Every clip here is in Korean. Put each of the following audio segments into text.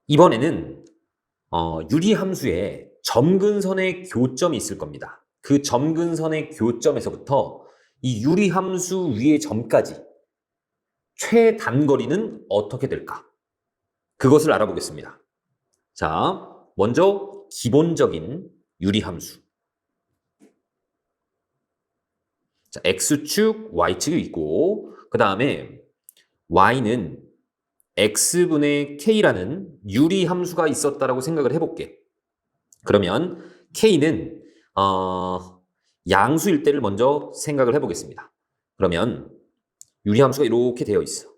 이번에는 유리함수에 점근선의 교점이 있을 겁니다. 그 점근선의 교점에서부터 이 유리함수 위의 점까지 최단거리는 어떻게 될까? 그것을 알아보겠습니다. 자, 먼저 기본적인 유리함수. 자, x축, y축이 있고 그 다음에 y는 x분의 k라는 유리함수가 있었다라고 생각을 해볼게. 그러면 k는 양수일 때를 먼저 생각을 해보겠습니다. 그러면 유리함수가 이렇게 되어 있어.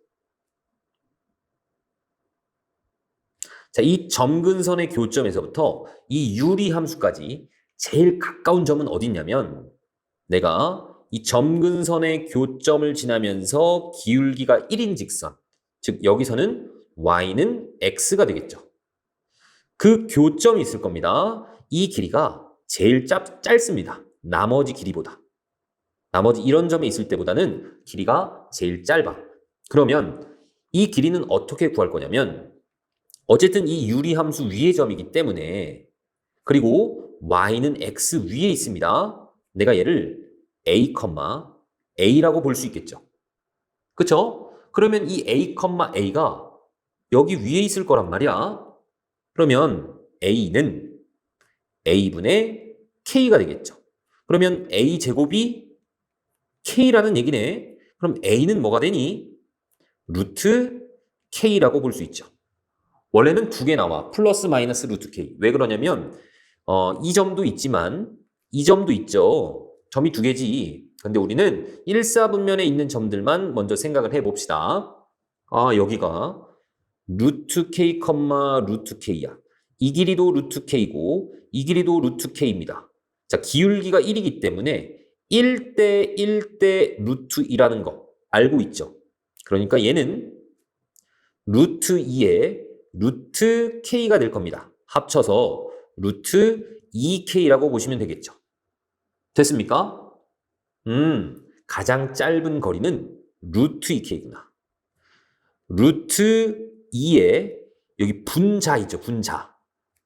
자, 이 점근선의 교점에서부터 이 유리함수까지 제일 가까운 점은 어디 있냐면 내가 이 점근선의 교점을 지나면서 기울기가 1인 직선, 즉 여기서는 y는 x가 되겠죠. 그 교점이 있을 겁니다. 이 길이가 제일 짧습니다. 나머지 길이보다. 나머지 이런 점이 있을 때보다는 길이가 제일 짧아. 그러면 이 길이는 어떻게 구할 거냐면 어쨌든 이 유리함수 위의 점이기 때문에 그리고 y는 x 위에 있습니다. 내가 얘를 a, a라고 볼 수 있겠죠. 그쵸? 그러면 이 a, a가 여기 위에 있을 거란 말이야. 그러면 a는 a분의 k가 되겠죠. 그러면 a 제곱이 k라는 얘기네. 그럼 a는 뭐가 되니? 루트 k라고 볼 수 있죠. 원래는 두 개 나와. 플러스 마이너스 루트 k. 왜 그러냐면 이 점도 있지만 이 점도 있죠. 점이 두 개지. 근데 우리는 일사분면에 있는 점들만 먼저 생각을 해봅시다. 여기가 루트 k, 루트 k야. 이 길이도 루트 k고 이 길이도 루트 k입니다. 자, 기울기가 1이기 때문에 1대 1대 루트 2라는 거 알고 있죠? 그러니까 얘는 루트 2에 루트 k가 될 겁니다. 합쳐서 루트 2k라고 보시면 되겠죠. 됐습니까? 가장 짧은 거리는 루트 2k구나. 루트 2에 여기 분자 있죠, 분자.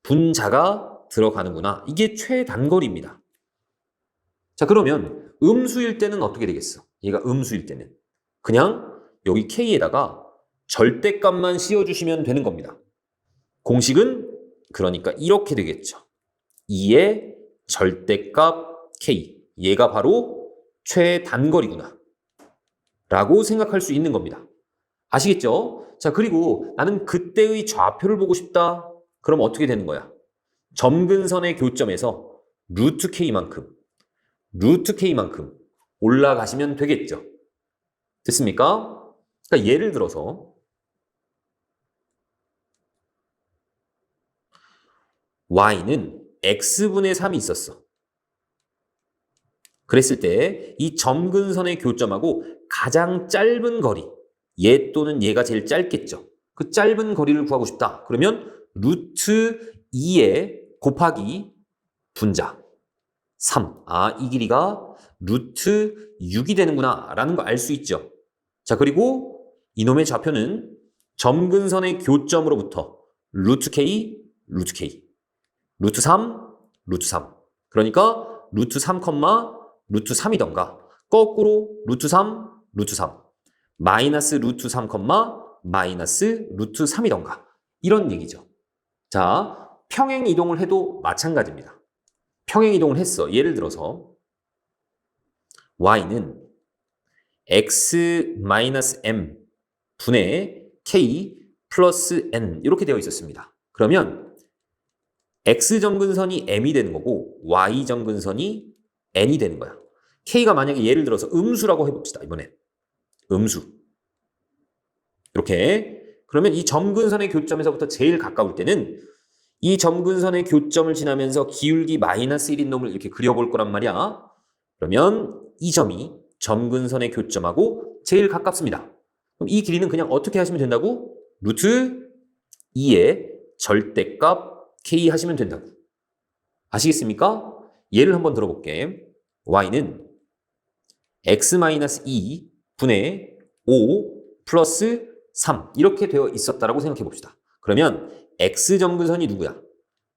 분자가 들어가는구나. 이게 최단거리입니다. 자, 그러면 음수일 때는 어떻게 되겠어? 얘가 음수일 때는 그냥 여기 k에다가 절대값만 씌워주시면 되는 겁니다. 공식은 그러니까 이렇게 되겠죠. 2의 절대값 k. 얘가 바로 최단거리구나. 라고 생각할 수 있는 겁니다. 아시겠죠? 자, 그리고 나는 그때의 좌표를 보고 싶다. 그럼 어떻게 되는 거야? 점근선의 교점에서 루트 k만큼 올라가시면 되겠죠. 됐습니까? 그러니까 예를 들어서 y는 x분의 3이 있었어. 그랬을 때 이 점근선의 교점하고 가장 짧은 거리, 얘 또는 얘가 제일 짧겠죠. 그 짧은 거리를 구하고 싶다. 그러면 루트 2에 곱하기 분자 3. 이 길이가 루트 6이 되는구나 라는 거 알 수 있죠. 자, 그리고 이놈의 좌표는 점근선의 교점으로부터 루트 k, 루트 3, 루트 3. 그러니까 루트 3, 루트 3이던가 거꾸로 루트 3, 루트 3. 마이너스 루트 3, 마이너스 루트 3이던가 이런 얘기죠. 자, 평행 이동을 해도 마찬가지입니다. 평행 이동을 했어. 예를 들어서 y는 x-m 분의 k 플러스 n 이렇게 되어 있었습니다. 그러면 x점근선이 m이 되는 거고 y점근선이 n이 되는 거야. k가 만약에 예를 들어서 음수라고 해봅시다. 이번엔 음수. 이렇게. 그러면 이 점근선의 교점에서부터 제일 가까울 때는 이 점근선의 교점을 지나면서 기울기 마이너스 1인 놈을 이렇게 그려볼 거란 말이야. 그러면 이 점이 점근선의 교점하고 제일 가깝습니다. 그럼 이 길이는 그냥 어떻게 하시면 된다고? 루트 2의 절대값 k 하시면 된다고. 아시겠습니까? 예를 한번 들어볼게. y는 x-2 분의 5 플러스 3 이렇게 되어 있었다라고 생각해 봅시다. 그러면 x 점근선이 누구야?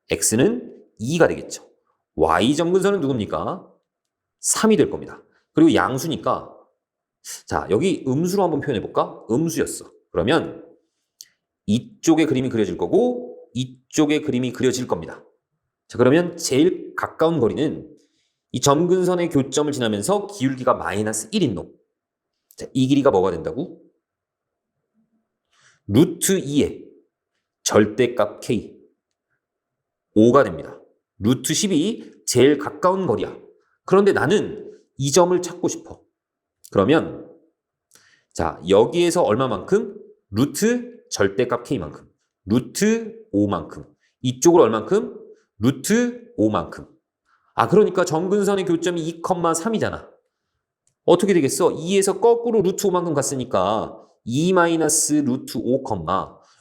x는 2가 되겠죠. y 점근선은 누굽니까? 3이 될 겁니다. 그리고 양수니까 자, 여기 음수로 한번 표현해 볼까? 음수였어. 그러면 이쪽에 그림이 그려질 거고 이쪽에 그림이 그려질 겁니다. 자, 그러면 제일 가까운 거리는 이 점근선의 교점을 지나면서 기울기가 마이너스 1인 놈. 자, 이 길이가 뭐가 된다고? 루트 2의 절대값 k 5가 됩니다. 루트 10이 제일 가까운 거리야. 그런데 나는 이 점을 찾고 싶어. 그러면 자, 여기에서 얼마만큼? 루트 절대값 k만큼. 루트 5만큼. 이쪽으로 얼만큼? 루트 5만큼. 아, 그러니까 점근선의 교점이 2,3이잖아. 어떻게 되겠어? 2에서 거꾸로 루트 5만큼 갔으니까 2 마이너스 루트 5,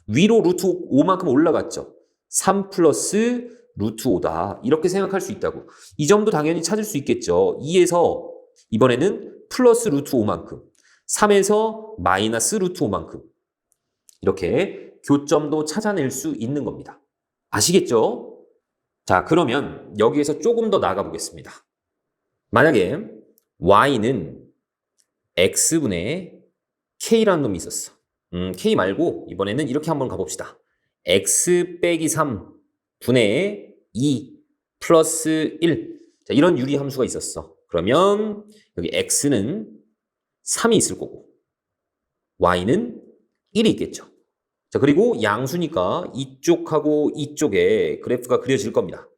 위로 루트 5만큼 올라갔죠. 3 플러스 루트 5다. 이렇게 생각할 수 있다고. 이 점도 당연히 찾을 수 있겠죠. 2에서 이번에는 플러스 루트 5만큼. 3에서 마이너스 루트 5만큼. 이렇게 교점도 찾아낼 수 있는 겁니다. 아시겠죠? 자, 그러면 여기에서 조금 더 나가 보겠습니다. 만약에 y는 x분의 k라는 놈이 있었어. k 말고 이번에는 이렇게 한번 가봅시다. x 빼기 3 분의 2 플러스 1. 자, 이런 유리함수가 있었어. 그러면 여기 x는 3이 있을 거고 y는 1이 있겠죠. 자, 그리고 양수니까 이쪽하고 이쪽에 그래프가 그려질 겁니다.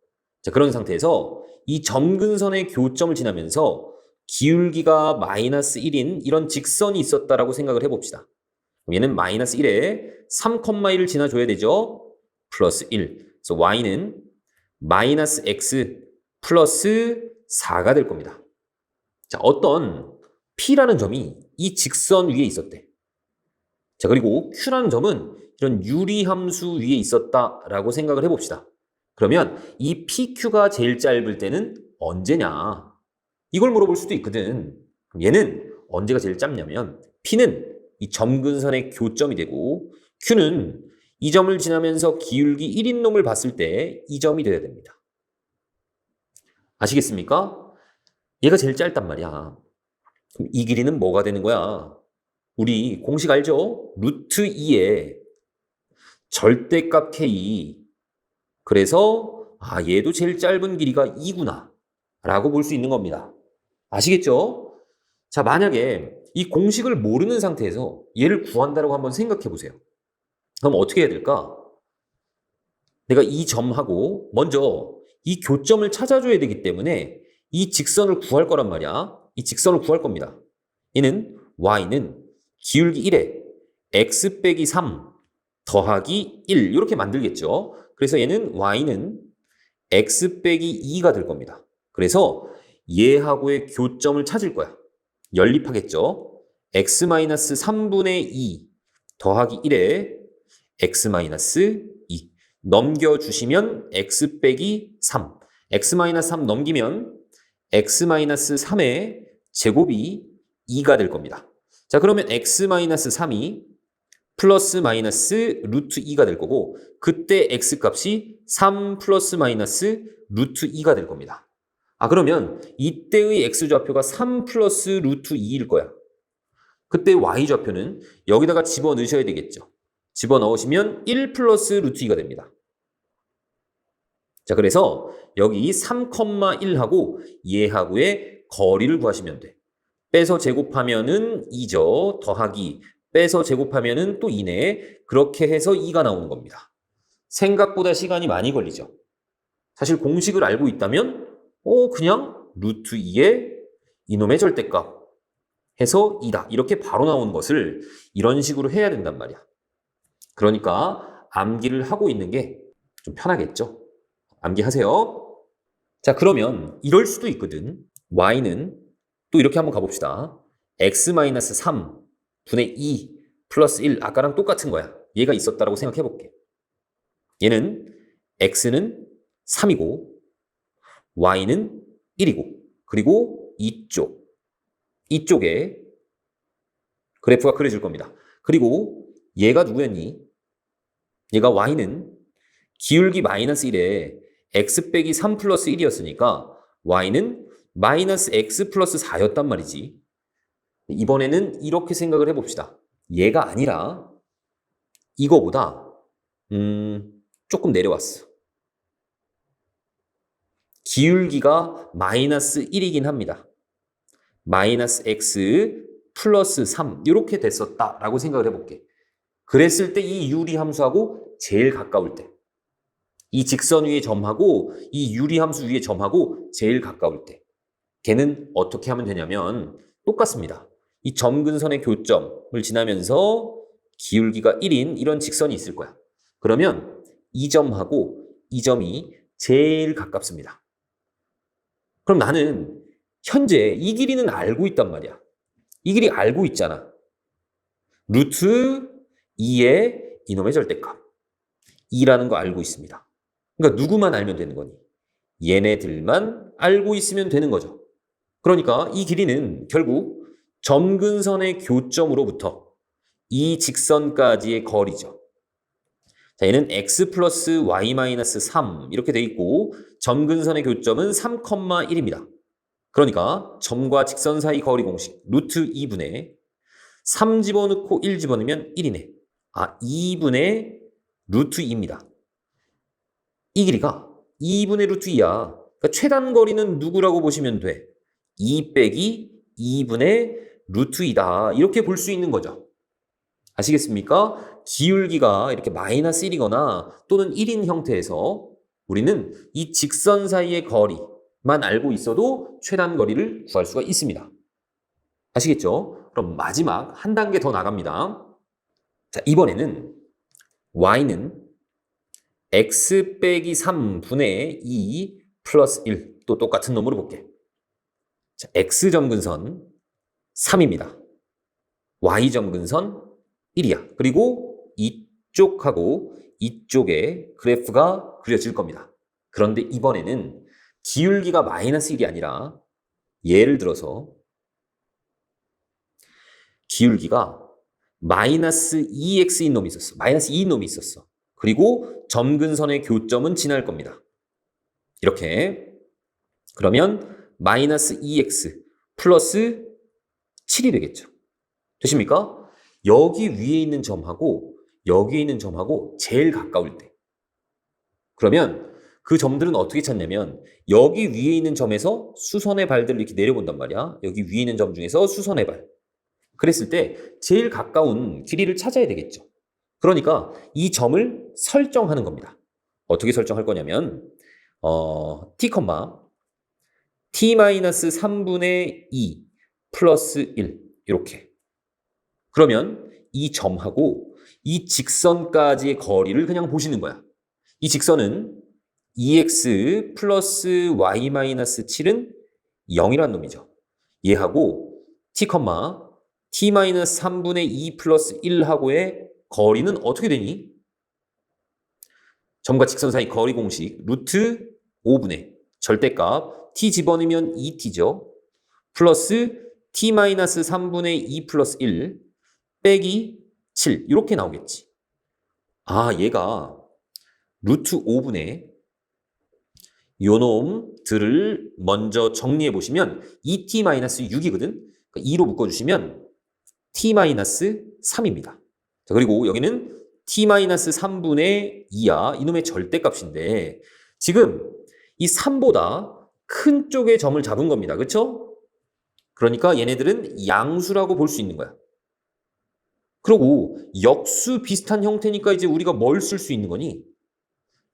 자, 그런 상태에서 이 점근선의 교점을 지나면서 기울기가 마이너스 1인 이런 직선이 있었다라고 생각을 해봅시다. 얘는 마이너스 1에 3,1을 지나줘야 되죠. 플러스 1. 그래서 y는 마이너스 x 플러스 4가 될 겁니다. 자, 어떤 p라는 점이 이 직선 위에 있었대. 자, 그리고 q라는 점은 이런 유리함수 위에 있었다라고 생각을 해봅시다. 그러면 이 pq가 제일 짧을 때는 언제냐? 이걸 물어볼 수도 있거든. 그럼 얘는 언제가 제일 짧냐면 p는 이 점근선의 교점이 되고 q는 이 점을 지나면서 기울기 1인 놈을 봤을 때 이 점이 돼야 됩니다. 아시겠습니까? 얘가 제일 짧단 말이야. 그럼 이 길이는 뭐가 되는 거야? 우리 공식 알죠? 루트 2의 절대값 k. 그래서 아, 얘도 제일 짧은 길이가 2구나 라고 볼 수 있는 겁니다. 아시겠죠? 자, 만약에 이 공식을 모르는 상태에서 얘를 구한다고 한번 생각해 보세요. 그럼 어떻게 해야 될까? 내가 이 점하고 먼저 이 교점을 찾아줘야 되기 때문에 이 직선을 구할 거란 말이야. 이 직선을 구할 겁니다. 얘는 y는 기울기 1에 x 빼기 3 더하기 1 이렇게 만들겠죠. 그래서 얘는 y는 x 빼기 2가 될 겁니다. 그래서 얘하고의 교점을 찾을 거야. 연립하겠죠. x-3분의 2 더하기 1에 x-2 넘겨주시면 x 빼기 3 x-3 넘기면 x-3의 제곱이 2가 될 겁니다. 자, 그러면 x-3이 플러스 마이너스 루트 2가 될 거고 그때 x값이 3 플러스 마이너스 루트 2가 될 겁니다. 아, 그러면 이때의 x좌표가 3 플러스 루트 2일 거야. 그때 y좌표는 여기다가 집어넣으셔야 되겠죠. 집어넣으시면 1 플러스 루트 2가 됩니다. 자, 그래서 여기 3,1하고 얘하고의 거리를 구하시면 돼. 빼서 제곱하면은 2죠. 더하기 빼서 제곱하면은 또 2네. 그렇게 해서 2가 나오는 겁니다. 생각보다 시간이 많이 걸리죠. 사실 공식을 알고 있다면 그냥 루트 2의 이놈의 절대값 해서 2다. 이렇게 바로 나오는 것을 이런 식으로 해야 된단 말이야. 그러니까 암기를 하고 있는 게 좀 편하겠죠. 암기하세요. 자, 그러면 이럴 수도 있거든. y는 또 이렇게 한번 가봅시다. x-3 분의 2 플러스 1 아까랑 똑같은 거야. 얘가 있었다라고 생각해 볼게. 얘는 x는 3이고 y는 1이고 그리고 이쪽에 그래프가 그려질 겁니다. 그리고 얘가 누구였니? 얘가 y는 기울기 마이너스 1에 x 빼기 3 플러스 1이었으니까 y는 마이너스 x 플러스 4였단 말이지. 이번에는 이렇게 생각을 해봅시다. 얘가 아니라 이거보다 조금 내려왔어. 기울기가 마이너스 1이긴 합니다. 마이너스 x 플러스 3 이렇게 됐었다라고 생각을 해볼게. 그랬을 때 이 유리함수하고 제일 가까울 때, 이 직선 위의 점하고 이 유리함수 위의 점하고 제일 가까울 때 걔는 어떻게 하면 되냐면 똑같습니다. 이 점근선의 교점을 지나면서 기울기가 1인 이런 직선이 있을 거야. 그러면 이 점하고 이 점이 제일 가깝습니다. 그럼 나는 현재 이 길이는 알고 있단 말이야. 이 길이 알고 있잖아. 루트 2의 이놈의 절대값 2라는 거 알고 있습니다. 그러니까 누구만 알면 되는 거니? 얘네들만 알고 있으면 되는 거죠. 그러니까 이 길이는 결국 점근선의 교점으로부터 이 직선까지의 거리죠. 자, 얘는 x 플러스 y 마이너스 3 이렇게 돼 있고 점근선의 교점은 3,1입니다. 그러니까 점과 직선 사이 거리 공식 루트 2분의 3 집어넣고 1 집어넣으면 1이네. 2분의 루트 2입니다. 이 길이가 2분의 루트 2야. 그러니까 최단 거리는 누구라고 보시면 돼? 2 빼기 2분의 루트 2다. 이렇게 볼 수 있는 거죠. 아시겠습니까? 기울기가 이렇게 마이너스 1이거나 또는 1인 형태에서 우리는 이 직선 사이의 거리만 알고 있어도 최단 거리를 구할 수가 있습니다. 아시겠죠? 그럼 마지막 한 단계 더 나갑니다. 자, 이번에는 y는 x 빼기 3분의 2 플러스 1 또 똑같은 놈으로 볼게. 자, x 점근선 3입니다. y 점근선 1이야. 그리고 이쪽하고 이쪽에 그래프가 그려질 겁니다. 그런데 이번에는 기울기가 마이너스 1이 아니라 예를 들어서 기울기가 마이너스 2x인 놈이 있었어. 마이너스 2인 놈이 있었어. 그리고 점근선의 교점은 지날 겁니다. 이렇게. 그러면 마이너스 2x 플러스 7이 되겠죠. 되십니까? 여기 위에 있는 점하고 여기 있는 점하고 제일 가까울 때. 그러면 그 점들은 어떻게 찾냐면 여기 위에 있는 점에서 수선의 발들을 이렇게 내려본단 말이야. 여기 위에 있는 점 중에서 수선의 발. 그랬을 때 제일 가까운 길이를 찾아야 되겠죠. 그러니까 이 점을 설정하는 겁니다. 어떻게 설정할 거냐면 t, t-3분의 2 플러스 1 이렇게. 그러면 이 점하고 이 직선까지의 거리를 그냥 보시는 거야. 이 직선은 2x 플러스 y 마이너스 7은 0이란 놈이죠. 얘하고 t, t-3분의 2 플러스 1하고의 거리는 어떻게 되니? 점과 직선 사이 거리 공식 루트 5분의 절대값 t 집어넣으면 2t죠. 플러스 t-3분의 2 플러스 1 빼기 7 이렇게 나오겠지. 얘가 루트 5분의 요 놈들을 먼저 정리해 보시면 2t-6이거든. 그러니까 2로 묶어주시면 t-3입니다. 자, 그리고 여기는 t-3분의 2야. 이놈의 절대값인데 지금 이 3보다 큰 쪽의 점을 잡은 겁니다. 그렇죠? 그러니까 얘네들은 양수라고 볼 수 있는 거야. 그리고 역수 비슷한 형태니까 이제 우리가 뭘 쓸 수 있는 거니?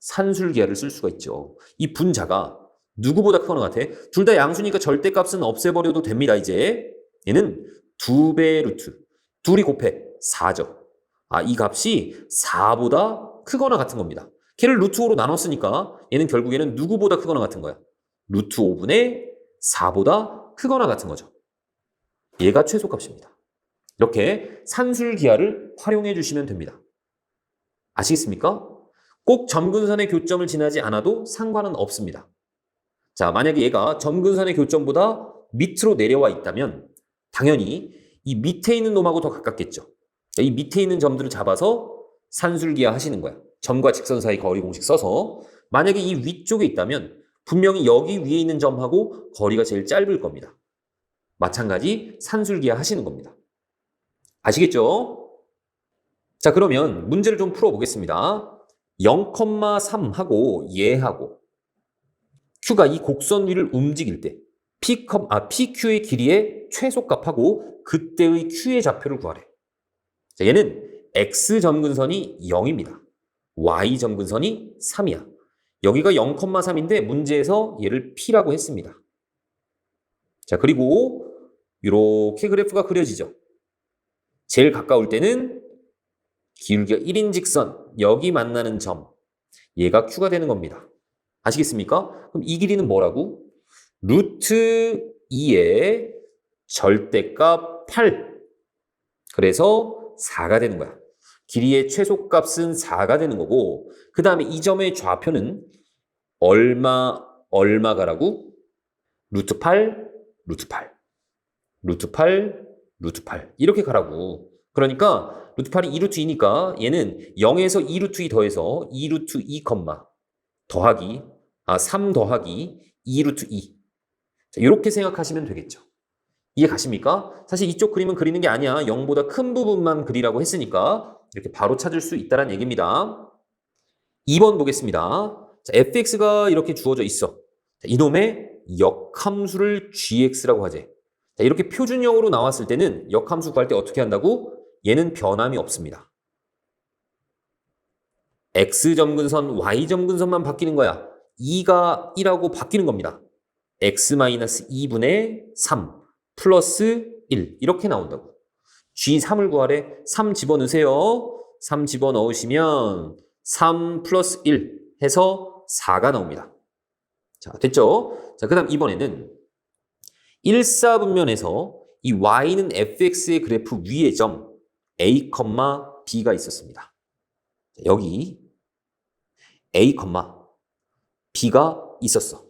산술기하를 쓸 수가 있죠. 이 분자가 누구보다 크거나 같아? 둘 다 양수니까 절대값은 없애버려도 됩니다. 이제 얘는 2배 루트. 둘이 곱해 4죠. 이 값이 4보다 크거나 같은 겁니다. 걔를 루트 5로 나눴으니까 얘는 결국에는 누구보다 크거나 같은 거야. 루트 5분의 4보다 크거나 같은 거죠. 얘가 최소값입니다. 이렇게 산술기하를 활용해 주시면 됩니다. 아시겠습니까? 꼭 점근선의 교점을 지나지 않아도 상관은 없습니다. 자, 만약에 얘가 점근선의 교점보다 밑으로 내려와 있다면 당연히 이 밑에 있는 놈하고 더 가깝겠죠. 이 밑에 있는 점들을 잡아서 산술기하 하시는 거야. 점과 직선 사이 거리 공식 써서 만약에 이 위쪽에 있다면 분명히 여기 위에 있는 점하고 거리가 제일 짧을 겁니다. 마찬가지 산술기하 하시는 겁니다. 아시겠죠? 자, 그러면 문제를 좀 풀어보겠습니다. 0,3하고 얘하고 Q가 이 곡선 위를 움직일 때 PQ의 길이의 최소값하고 그때의 Q의 좌표를 구하래. 자, 얘는 X 점근선이 0입니다. Y 점근선이 3이야. 여기가 0,3인데 문제에서 얘를 P라고 했습니다. 자, 그리고 이렇게 그래프가 그려지죠. 제일 가까울 때는 기울기가 1인 직선, 여기 만나는 점, 얘가 Q가 되는 겁니다. 아시겠습니까? 그럼 이 길이는 뭐라고? 루트 2의 절대값 8. 그래서 4가 되는 거야. 길이의 최소값은 4가 되는 거고, 그 다음에 이 점의 좌표는 얼마가라고? 루트 8, 루트 8, 루트 8, 루트 8 이렇게 가라고. 그러니까 루트 8이 2루트 2니까 얘는 0에서 2루트 2 더해서 2루트 2, 더하기 3 더하기 2루트 2. 자, 이렇게 생각하시면 되겠죠. 이해 가십니까? 사실 이쪽 그림은 그리는 게 아니야. 0보다 큰 부분만 그리라고 했으니까 이렇게 바로 찾을 수 있다는 얘기입니다. 2번 보겠습니다. 자, fx가 이렇게 주어져 있어. 자, 이놈의 역함수를 gx라고 하지. 자, 이렇게 표준형으로 나왔을 때는 역함수 구할 때 어떻게 한다고? 얘는 변함이 없습니다. x점근선, y점근선만 바뀌는 거야. 2가 1하고 바뀌는 겁니다. x-2분의 3 플러스 1 이렇게 나온다고. G3을 구하래. 3 집어넣으세요. 3 집어넣으시면 3 플러스 1 해서 4가 나옵니다. 자, 됐죠? 자, 그 다음 이번에는 1사분면에서 이 y는 fx의 그래프 위의 점 a, b가 있었습니다. 자, 여기 a, b가 있었어.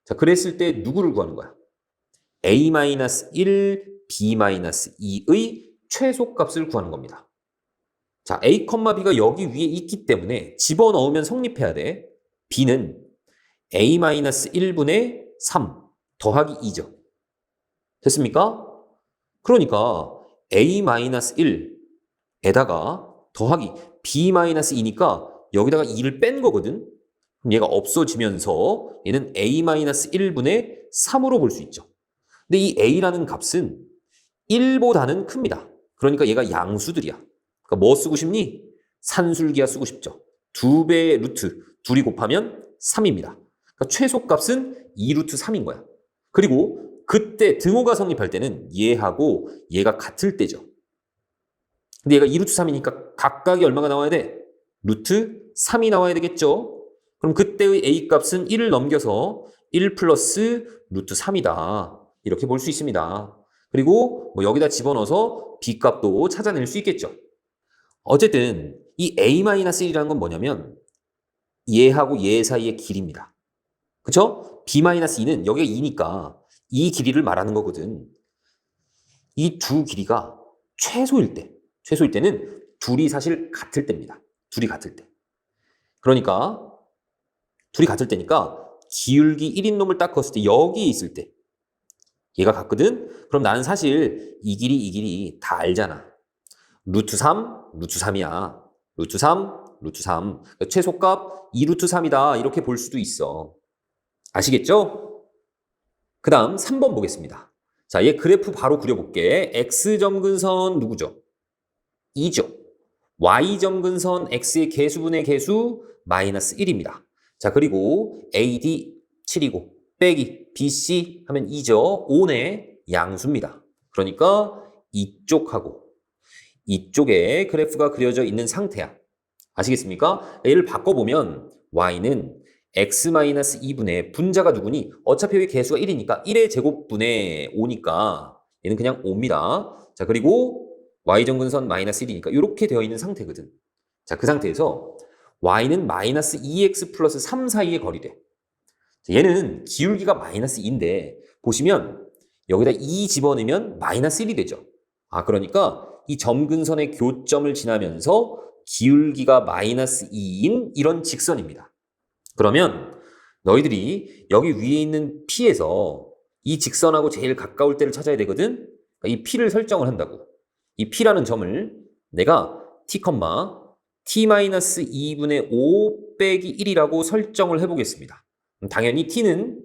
자, 그랬을 때 누구를 구하는 거야? a-1, b-2의 최소값을 구하는 겁니다. 자, a, b가 여기 위에 있기 때문에 집어넣으면 성립해야 돼. b는 a-1분의 3 더하기 2죠. 됐습니까? 그러니까 a-1에다가 더하기 b-2니까 여기다가 2를 뺀 거거든. 그럼 얘가 없어지면서 얘는 a-1분의 3으로 볼 수 있죠. 근데 이 a라는 값은 1보다는 큽니다. 그러니까 얘가 양수들이야. 그러니까 뭐 쓰고 싶니? 산술기하 쓰고 싶죠. 2배의 루트, 둘이 곱하면 3입니다. 그러니까 최소값은 2루트 3인 거야. 그리고 그때 등호가 성립할 때는 얘하고 얘가 같을 때죠. 근데 얘가 2루트 3이니까 각각이 얼마가 나와야 돼? 루트 3이 나와야 되겠죠. 그럼 그때의 a 값은 1을 넘겨서 1 플러스 루트 3이다. 이렇게 볼 수 있습니다. 그리고 뭐 여기다 집어넣어서 b 값도 찾아낼 수 있겠죠. 어쨌든 이 a-1이라는 건 뭐냐면 얘하고 얘 사이의 길이입니다. 그쵸? b-2는 여기가 2니까 이 길이를 말하는 거거든. 이 두 길이가 최소일 때는 둘이 사실 같을 때입니다. 둘이 같을 때. 그러니까 둘이 같을 때니까 기울기 1인 놈을 딱 그었을 때 여기 있을 때 얘가 같거든? 그럼 나는 사실 이 길이 다 알잖아. 루트 3, 루트 3이야. 루트 3, 루트 3. 최소값 2루트 3이다. 이렇게 볼 수도 있어. 아시겠죠? 그 다음 3번 보겠습니다. 자, 얘 그래프 바로 그려볼게. x점근선 누구죠? 2죠. y점근선 x의 개수분의 개수 마이너스 1입니다. 자, 그리고 AD 7이고 빼기 BC 하면 2죠. 5의 양수입니다. 그러니까 이쪽하고 이쪽에 그래프가 그려져 있는 상태야. 아시겠습니까? 얘를 바꿔보면 y는 x-2분의 분자가 누구니? 어차피 여기 개수가 1이니까 1의 제곱분의 5니까 얘는 그냥 5입니다. 자, 그리고 y점근선 마이너스 1이니까 이렇게 되어 있는 상태거든. 자, 그 상태에서 y는 마이너스 2x 플러스 3 사이의 거리래. 얘는 기울기가 마이너스 2인데 보시면 여기다 2 집어넣으면 마이너스 1이 되죠. 그러니까 이 점근선의 교점을 지나면서 기울기가 마이너스 2인 이런 직선입니다. 그러면 너희들이 여기 위에 있는 P에서 이 직선하고 제일 가까울 때를 찾아야 되거든. 이 P를 설정을 한다고. 이 P라는 점을 내가 T, T-2분의 5 빼기 1이라고 설정을 해보겠습니다. 당연히 T는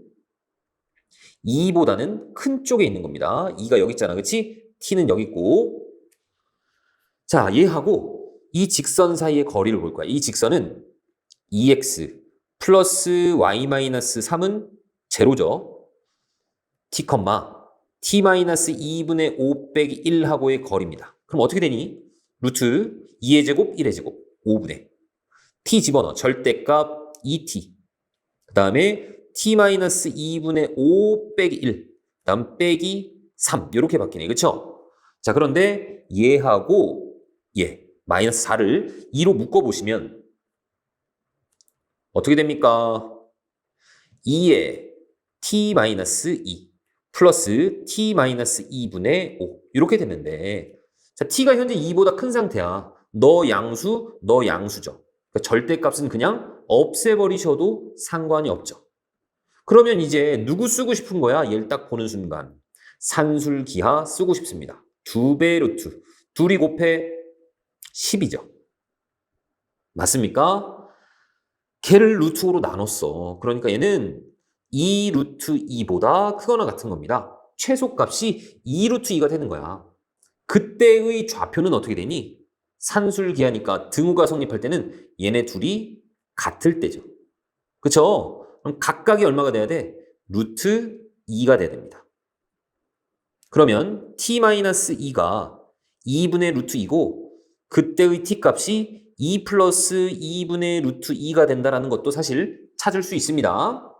2보다는 큰 쪽에 있는 겁니다. 2가 여기 있잖아. 그치? T는 여기 있고. 자, 얘하고 이 직선 사이의 거리를 볼 거야. 이 직선은 2x 플러스 y 마이너스 3은 제로죠. T, T-2분의 5 빼기 1하고의 거리입니다. 그럼 어떻게 되니? 루트 2의 제곱, 1의 제곱, 5분의 T 집어넣어. 절대값 2T. 그 다음에 T-2분의 5 빼기 1. 그 다음 빼기 3. 이렇게 바뀌네. 그쵸? 자, 그런데 얘하고 얘, 마이너스 4를 2로 묶어보시면 어떻게 됩니까? 2에 T-2 플러스 T-2분의 5. 이렇게 됐는데, 자, T가 현재 2보다 큰 상태야. 너 양수, 너 양수죠. 그러니까 절대값은 그냥 없애버리셔도 상관이 없죠. 그러면 이제 누구 쓰고 싶은 거야? 얘를 딱 보는 순간. 산술기하 쓰고 싶습니다. 2배 루트. 둘이 곱해 10이죠. 맞습니까? 걔를 루트로 나눴어. 그러니까 얘는 2 루트 2보다 크거나 같은 겁니다. 최소값이 2 루트 2가 되는 거야. 그때의 좌표는 어떻게 되니? 산술기하니까 등호가 성립할 때는 얘네 둘이 같을 때죠. 그쵸? 그럼 각각이 얼마가 돼야 돼? 루트 2가 돼야 됩니다. 그러면 t-2가 2분의 루트 2고 그때의 t값이 2 플러스 2분의 루트 2가 된다는 것도 사실 찾을 수 있습니다.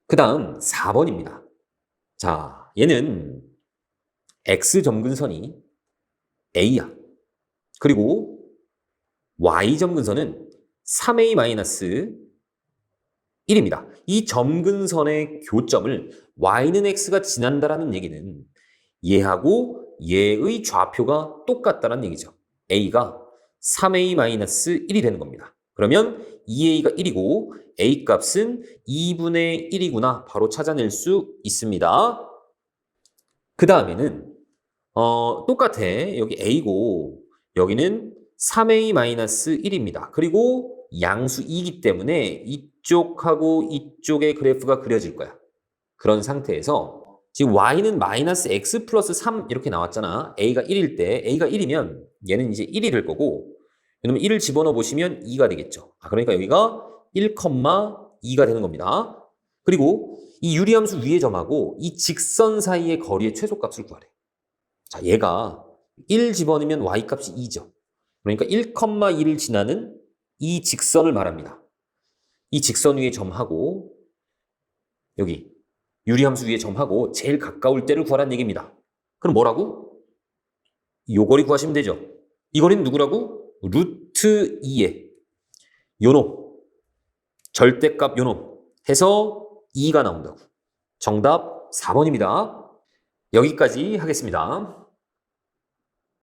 그 다음 4번입니다. 자, 얘는 x점근선이 a야. 그리고 y점근선은 3a-1입니다. 이 점근선의 교점을 y는 x가 지난다라는 얘기는 얘하고 얘의 좌표가 똑같다는 얘기죠. a가 3a-1이 되는 겁니다. 그러면 2a가 1이고 a 값은 2분의 1이구나 바로 찾아낼 수 있습니다. 그 다음에는 똑같아. 여기 a고 여기는 3a-1입니다. 그리고 양수 2이기 때문에 이쪽하고 이쪽의 그래프가 그려질 거야. 그런 상태에서 지금 y는 마이너스 x 플러스 3 이렇게 나왔잖아. a가 1일 때 a가 1이면 얘는 이제 1이 될 거고 그러면 1을 집어넣어 보시면 2가 되겠죠. 그러니까 여기가 1,2가 되는 겁니다. 그리고 이 유리함수 위의 점하고 이 직선 사이의 거리의 최소값을 구하래. 자, 얘가 1 집어넣으면 y값이 2죠. 그러니까 1,2를 지나는 이 직선을 말합니다. 이 직선 위의 점하고 여기 유리함수 위의 점하고 제일 가까울 때를 구하라는 얘기입니다. 그럼 뭐라고? 요 거리 구하시면 되죠. 이 거리는 누구라고? 루트 2에 요놈 절대값 요놈 해서 2가 나온다고. 정답 4번입니다. 여기까지 하겠습니다.